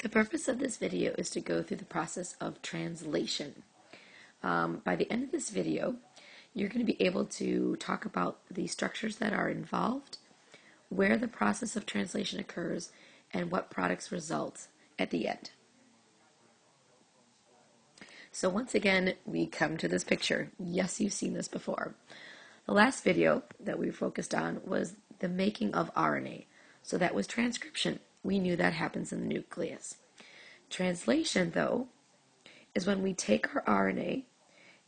The purpose of this video is to go through the process of translation. By the end of this video, you're going to be able to talk about the structures that are involved, where the process of translation occurs, and what products result at the end. So once again, we come to this picture. Yes, you've seen this before. The last video that we focused on was the making of RNA. So that was transcription. We knew that happens in the nucleus. Translation, though, is when we take our RNA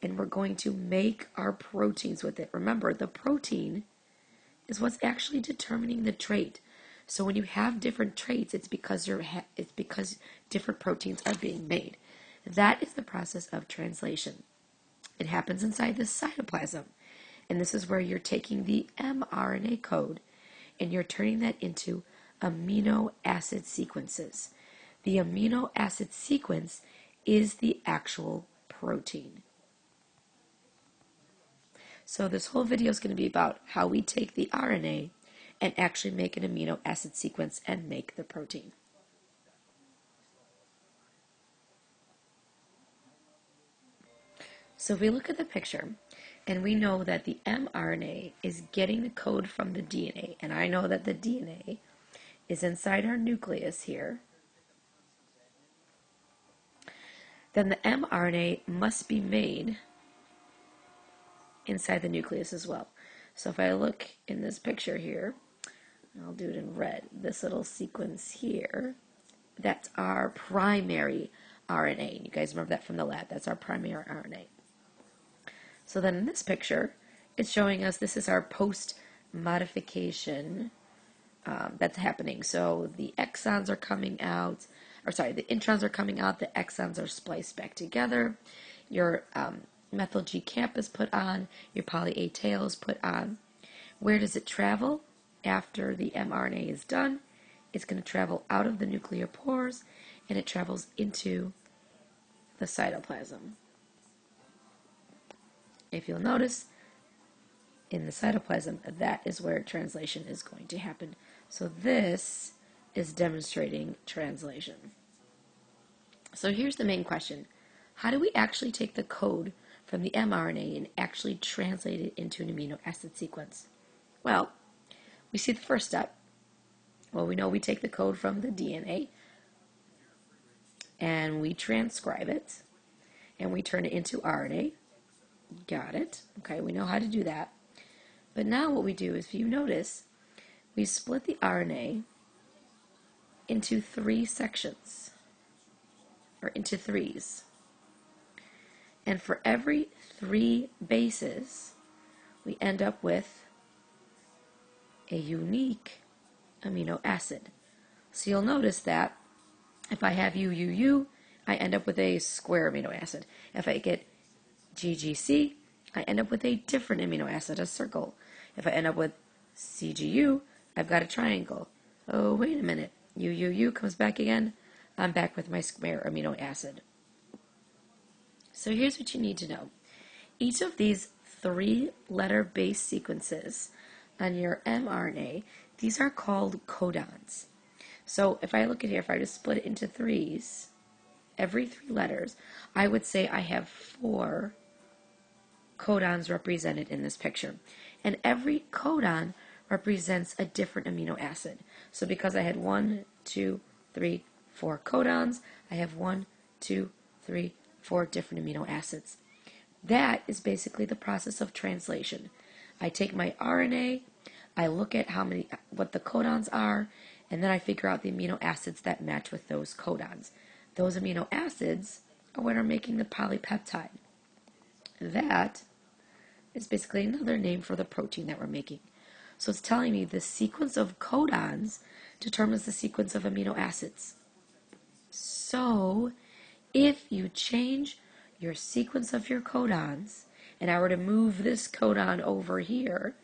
and we're going to make our proteins with it. Remember, the protein is what's actually determining the trait. So when you have different traits, it's because different proteins are being made. That is the process of translation. It happens inside the cytoplasm. And this is where you're taking the mRNA code and you're turning that into amino acid sequences. The amino acid sequence is the actual protein. So this whole video is going to be about how we take the RNA and actually make an amino acid sequence and make the protein. So if we look at the picture, and we know that the mRNA is getting the code from the DNA, and I know that the DNA is inside our nucleus here, then the mRNA must be made inside the nucleus as well. So if I look in this picture here, I'll do it in red, this little sequence here, that's our primary RNA. You guys remember that from the lab, that's our primary RNA. So then in this picture, it's showing us this is our post-modification that's happening. So the exons are coming out, the introns are coming out, the exons are spliced back together, your methyl G camp is put on, your poly A tail is put on. Where does it travel after the mRNA is done? It's going to travel out of the nuclear pores, and it travels into the cytoplasm. If you'll notice, in the cytoplasm, that is where translation is going to happen. So this is demonstrating translation. So here's the main question. How do we actually take the code from the mRNA and actually translate it into an amino acid sequence? Well, we see the first step. Well, we know we take the code from the DNA and we transcribe it and we turn it into RNA. Got it. Okay, we know how to do that. But now what we do is, if you notice, we split the RNA into 3 sections, or into 3s. And for every 3 bases, we end up with a unique amino acid. So you'll notice that if I have UUU, I end up with a square amino acid. If I get GGC, I end up with a different amino acid, a circle. If I end up with CGU, I've got a triangle. Oh, wait a minute. UUU comes back again. I'm back with my square amino acid. So here's what you need to know. Each of these 3-letter base sequences on your mRNA, these are called codons. So if I look at here, if I just split it into 3s, every 3 letters, I would say I have 4 codons represented in this picture. And every codon represents a different amino acid. So because I had 1, 2, 3, 4 codons, I have 1, 2, 3, 4 different amino acids. That is basically the process of translation. I take my RNA, I look at what the codons are, and then I figure out the amino acids that match with those codons. Those amino acids are what are making the polypeptide. That is basically another name for the protein that we're making. So it's telling me the sequence of codons determines the sequence of amino acids. So if you change your sequence of your codons, and I were to move this codon over here,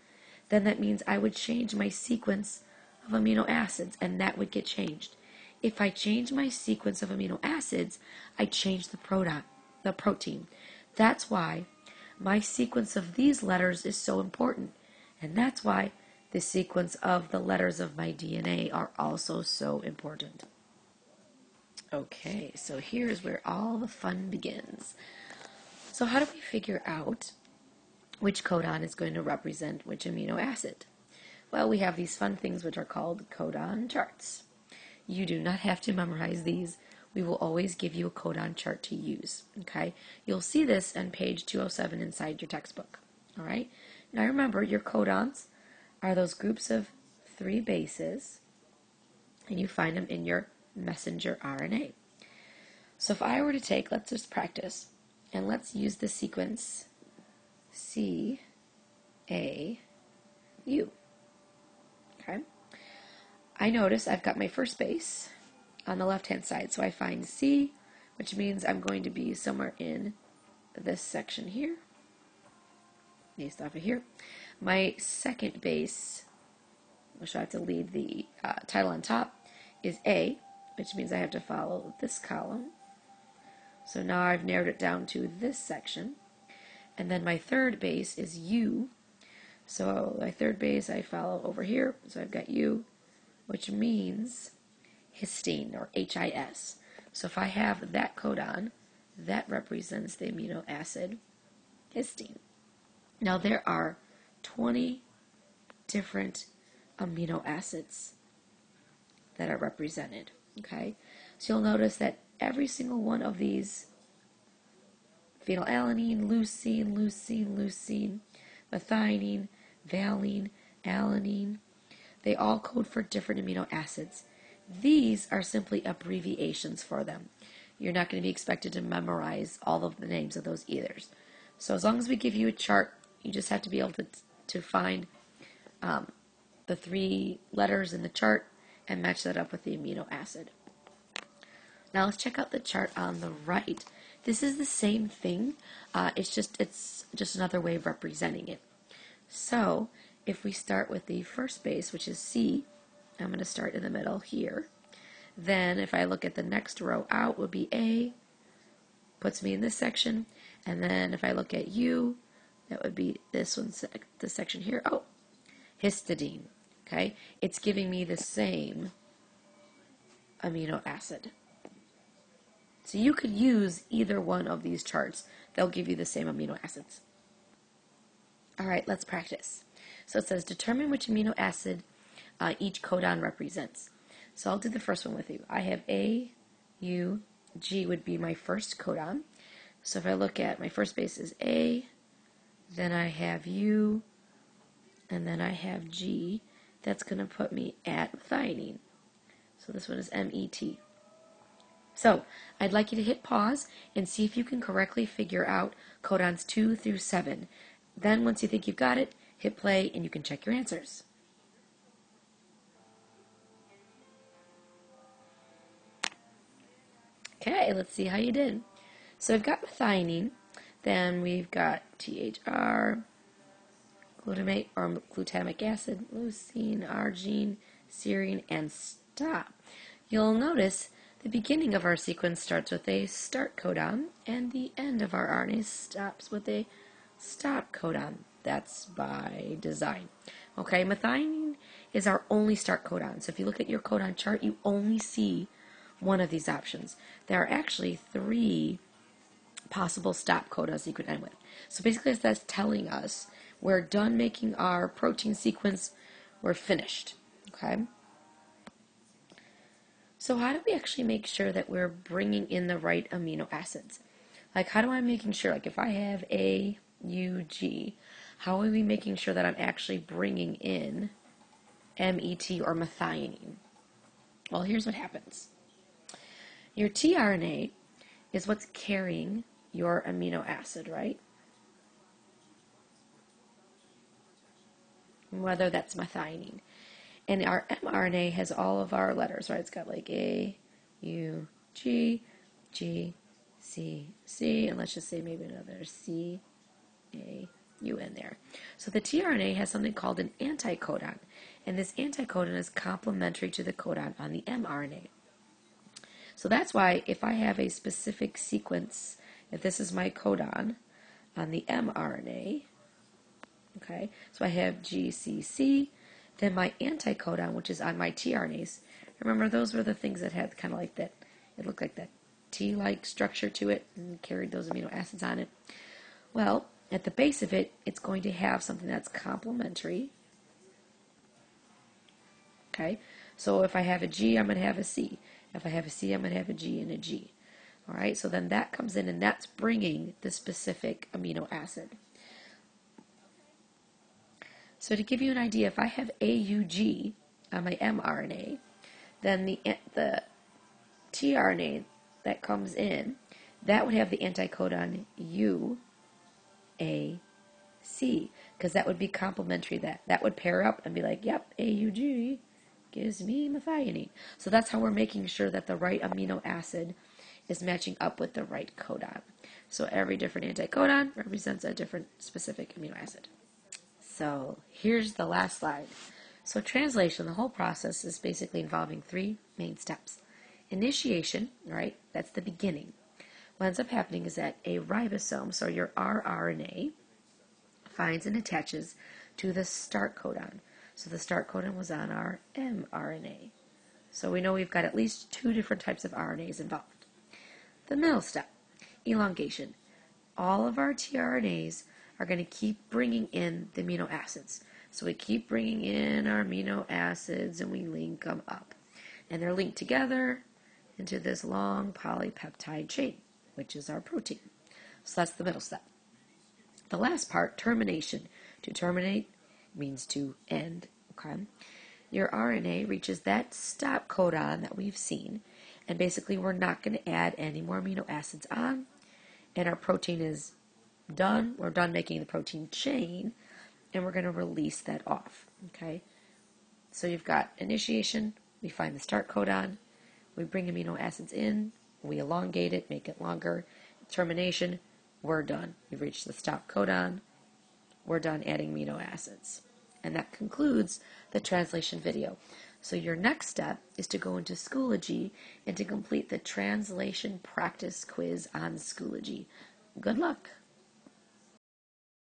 then that means I would change my sequence of amino acids, and that would get changed. If I change my sequence of amino acids, I change the protein. That's why my sequence of these letters is so important. And that's why the sequence of the letters of my DNA are also so important. Okay, so here's where all the fun begins. So how do we figure out which codon is going to represent which amino acid? Well, we have these fun things which are called codon charts. You do not have to memorize these. We will always give you a codon chart to use, okay? You'll see this on page 207 inside your textbook, all right? Now remember, your codons are those groups of 3 bases, and you find them in your messenger RNA. So if I were to take, let's just practice, and let's use the sequence C, A, U, okay? I notice I've got my first base on the left-hand side, so I find C, which means I'm going to be somewhere in this section here, based off of here. My second base, which I have to leave the title on top, is A, which means I have to follow this column. So now I've narrowed it down to this section. And then my third base is U. So my third base I follow over here. So I've got U, which means histine, or HIS. So if I have that codon, that represents the amino acid histine. Now there are 20 different amino acids that are represented, okay? So you'll notice that every single one of these, phenylalanine, leucine, methionine, valine, alanine, they all code for different amino acids. These are simply abbreviations for them. You're not going to be expected to memorize all of the names of those either. So as long as we give you a chart, you just have to be able to find the 3 letters in the chart and match that up with the amino acid. Now let's check out the chart on the right. This is the same thing. It's just another way of representing it. So if we start with the first base, which is C, I'm going to start in the middle here. Then if I look at the next row out, would be A, puts me in this section. And then if I look at U, that would be this one, this section here. Oh, histidine. Okay, it's giving me the same amino acid. So you could use either one of these charts. They'll give you the same amino acids. All right, let's practice. So it says determine which amino acid each codon represents. So I'll do the first one with you. I have A, U, G would be my first codon. So if I look at my first base is A, then I have U, and then I have G. That's going to put me at methionine. So this one is MET. So I'd like you to hit pause and see if you can correctly figure out codons 2 through 7. Then once you think you've got it, hit play and you can check your answers. Okay, let's see how you did. So we've got methionine, then we've got THR, glutamate or glutamic acid, leucine, arginine, serine, and stop. You'll notice the beginning of our sequence starts with a start codon, and the end of our RNA stops with a stop codon. That's by design. Okay, methionine is our only start codon. So if you look at your codon chart, you only see one of these options. There are actually 3 possible stop codons you could end with. So basically that's telling us we're done making our protein sequence, we're finished. Okay? So how do we actually make sure that we're bringing in the right amino acids? Like how do I making sure, like if I have A, U, G, how are we making sure that I'm actually bringing in MET or methionine? Well, here's what happens. Your tRNA is what's carrying your amino acid, right? Whether that's methionine. And our mRNA has all of our letters, right? It's got like A, U, G, G, C, C, and let's just say maybe another C, A, U in there. So the tRNA has something called an anticodon, and this anticodon is complementary to the codon on the mRNA. So that's why if I have a specific sequence, if this is my codon on the mRNA, okay, so I have GCC, then my anticodon, which is on my tRNAs, remember those were the things that had kind of like that It looked like that T-like structure to it and carried those amino acids on it. Well, at the base of it, it's going to have something that's complementary. Okay, so if I have a G, I'm going to have a C. If I have a C, I'm going to have a G and a G. All right, so then that comes in, and that's bringing the specific amino acid. So to give you an idea, if I have AUG on my mRNA, then the tRNA that comes in, that would have the anticodon UAC, because that would be complementary. That would pair up and be like, yep, AUG gives me methionine. So that's how we're making sure that the right amino acid is matching up with the right codon. So every different anticodon represents a different specific amino acid. So here's the last slide. So translation, the whole process is basically involving 3 main steps. Initiation, right, that's the beginning. What ends up happening is that a ribosome, so your rRNA, finds and attaches to the start codon. So the start codon was on our mRNA. So we know we've got at least 2 different types of RNAs involved. The middle step, elongation. All of our tRNAs are going to keep bringing in the amino acids. So we keep bringing in our amino acids and we link them up. And they're linked together into this long polypeptide chain, which is our protein. So that's the middle step. The last part, termination. To terminate means to end. Okay? Your RNA reaches that stop codon that we've seen, and basically we're not going to add any more amino acids on, and our protein is done. We're done making the protein chain, and we're going to release that off. Okay? So you've got initiation, we find the start codon, we bring amino acids in, we elongate it, make it longer. Termination, we're done. We've reached the stop codon, we're done adding amino acids. And that concludes the translation video. So your next step is to go into Schoology and to complete the translation practice quiz on Schoology. Good luck.